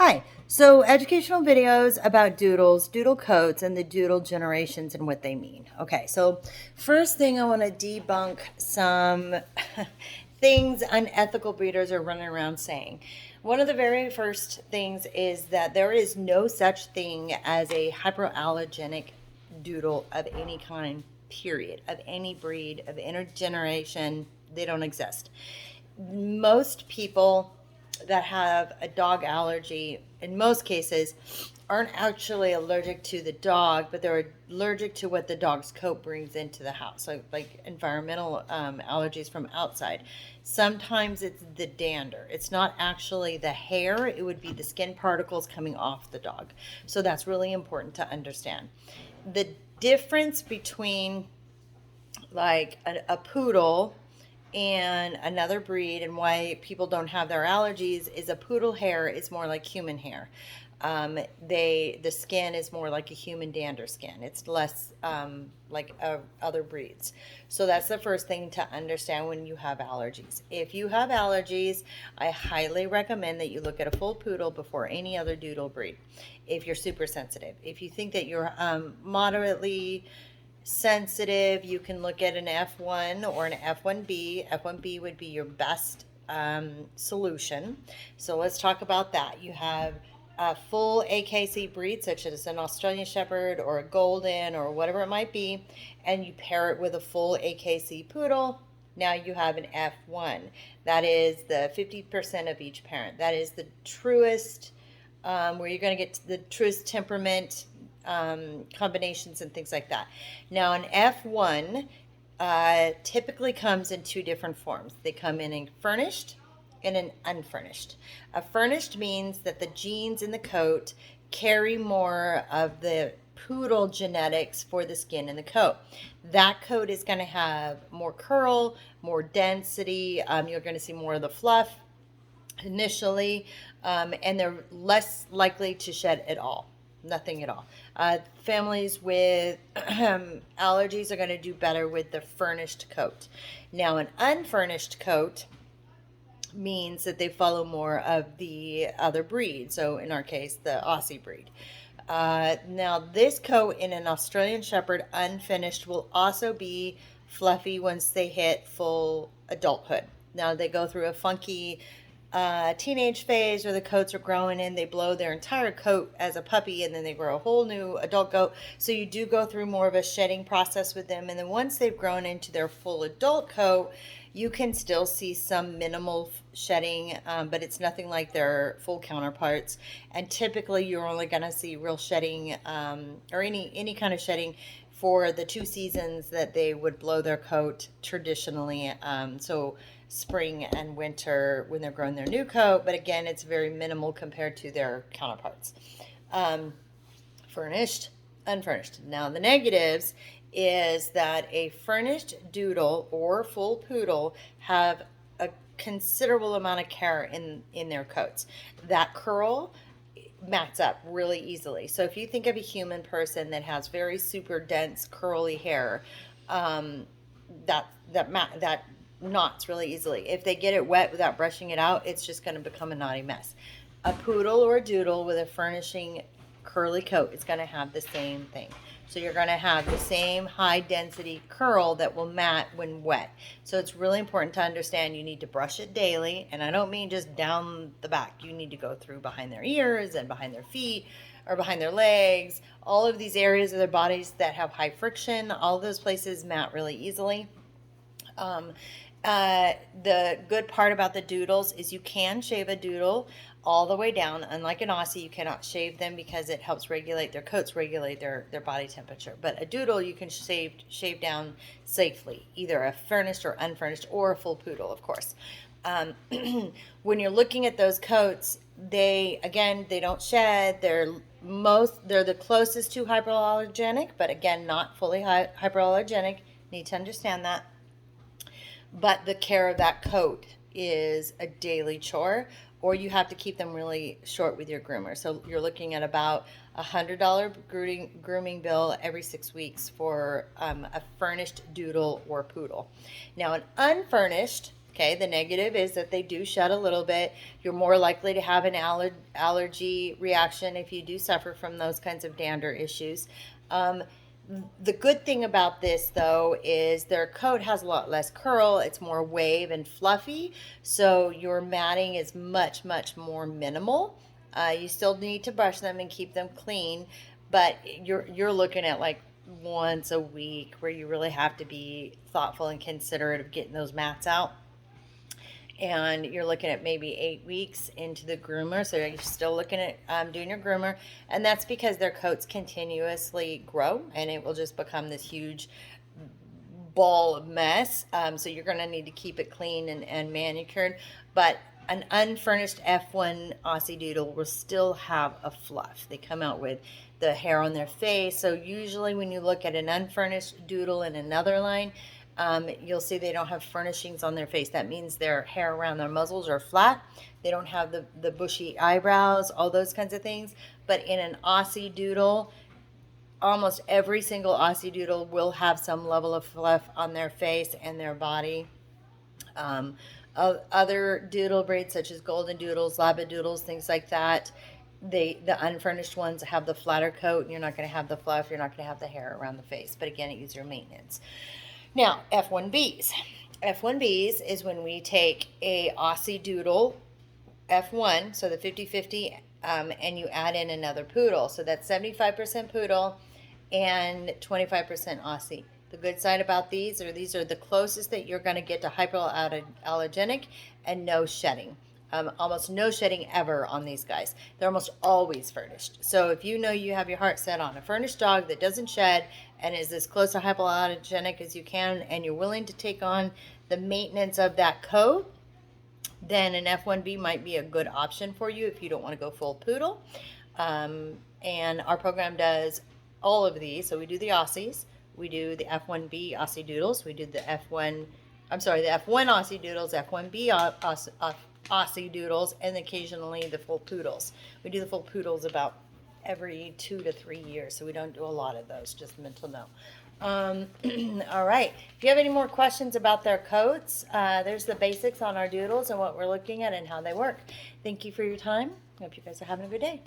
Hi. So, educational videos about doodles, doodle codes, and the doodle generations and what they mean. Okay, so first thing I want to debunk some things unethical breeders are running around saying. One of the very first things is that there is no such thing as a hyperallergenic doodle of any kind, period, of any breed, of intergeneration. They don't exist. Most people that have a dog allergy, in most cases, aren't actually allergic to the dog, but they're allergic to what the dog's coat brings into the house, like environmental allergies from outside. Sometimes it's the dander. It's not actually the hair, it would be the skin particles coming off the dog. So that's really important to understand. The difference between like a poodle and another breed and why people don't have their allergies is a poodle hair is more like human hair. The skin is more like a human dander skin. It's less like other breeds. So that's the first thing to understand when you have allergies. If you have allergies, I highly recommend that you look at a full poodle before any other doodle breed. If you're super sensitive, if you think that you're moderately sensitive, you can look at an F1 or an F1B. F1B would be your best solution. So let's talk about that. You have a full AKC breed, such as an Australian Shepherd or a Golden or whatever it might be, and you pair it with a full AKC poodle. Now you have an F1. That is the 50% of each parent. That is the truest, where you're going to get the truest temperament combinations and things like that. Now, an F1 typically comes in two different forms. They come in a furnished and an unfurnished. A furnished means that the genes in the coat carry more of the poodle genetics for the skin and the coat. That coat is going to have more curl, more density. You're going to see more of the fluff initially, and they're less likely to shed at all. Nothing at all. Families with allergies are going to do better with the furnished coat. Now, an unfurnished coat means that they follow more of the other breed. So, in our case, the Aussie breed. Now, this coat in an Australian Shepherd unfinished will also be fluffy once they hit full adulthood. Now, they go through a funky teenage phase where the coats are growing in. They blow their entire coat as a puppy and then they grow a whole new adult coat. So you do go through more of a shedding process with them. And then once they've grown into their full adult coat, you can still see some minimal shedding, but it's nothing like their full counterparts. And typically you're only going to see real shedding or any kind of shedding for the 2 seasons that they would blow their coat traditionally. So spring and winter when they're growing their new coat, but again, it's very minimal compared to their counterparts. Furnished, unfurnished. Now, the negatives is that a furnished doodle or full poodle have a considerable amount of care in their coats. That curl mats up really easily. So if you think of a human person that has very super dense curly hair, that knots really easily. If they get it wet without brushing it out, it's just going to become a knotty mess. A poodle or a doodle with a furnishing curly coat is going to have the same thing. So you're going to have the same high density curl that will mat when wet. So it's really important to understand you need to brush it daily. And I don't mean just down the back. You need to go through behind their ears and behind their feet or behind their legs. All of these areas of their bodies that have high friction, all those places mat really easily. The good part about the doodles is you can shave a doodle all the way down. Unlike an Aussie, you cannot shave them because it helps regulate their coats, regulate their body temperature. But a doodle you can shave down safely, either a furnished or unfurnished or a full poodle, of course. When you're looking at those coats, they don't shed. They're the closest to hyperallergenic, but again, not fully hyperallergenic. Need to understand that. But the care of that coat is a daily chore, or you have to keep them really short with your groomer. So you're looking at about $100 grooming bill every 6 weeks for a furnished doodle or poodle. Now, an unfurnished Okay, the negative is that they do shed a little bit. You're more likely to have an allergy reaction if you do suffer from those kinds of dander issues. Um, the good thing about this, though, is their coat has a lot less curl. It's more wave and fluffy, so your matting is much, much more minimal. You still need to brush them and keep them clean, but you're looking at like once a week where you really have to be thoughtful and considerate of getting those mats out. And you're looking at maybe 8 weeks into the groomer, so you're still looking at doing your groomer, and that's because their coats continuously grow, and it will just become this huge ball of mess. So you're going to need to keep it clean and manicured, but an unfurnished F1 Aussie Doodle will still have a fluff. They come out with the hair on their face, so usually when you look at an unfurnished Doodle in another line, you'll see they don't have furnishings on their face. That means their hair around their muzzles are flat. They don't have the bushy eyebrows, all those kinds of things. But in an Aussie Doodle, almost every single Aussie Doodle will have some level of fluff on their face and their body. Other doodle breeds such as golden doodles, labradoodles, things like that, the unfurnished ones have the flatter coat, and you're not going to have the fluff, you're not going to have the hair around the face. But again, it uses your maintenance. Now, F1Bs. F1Bs is when we take a Aussie Doodle F1, so the 50-50, and you add in another poodle. So that's 75% poodle and 25% Aussie. The good side about these are the closest that you're going to get to hypoallergenic and no shedding. Almost no shedding ever on these guys. They're almost always furnished. So if you know you have your heart set on a furnished dog that doesn't shed and is as close to hypoallergenic as you can, and you're willing to take on the maintenance of that coat, then an F1B might be a good option for you if you don't want to go full poodle. And our program does all of these. So we do the Aussies, we do the F1B Aussie Doodles, we do the F1 Aussie Doodles, F1B Aussie Doodles, and occasionally the full poodles. We do the full poodles about every 2 to 3 years, so we don't do a lot of those, just mental note. All right, if you have any more questions about their coats, there's the basics on our doodles and what we're looking at and how they work. Thank you for your time. I hope you guys are having a good day.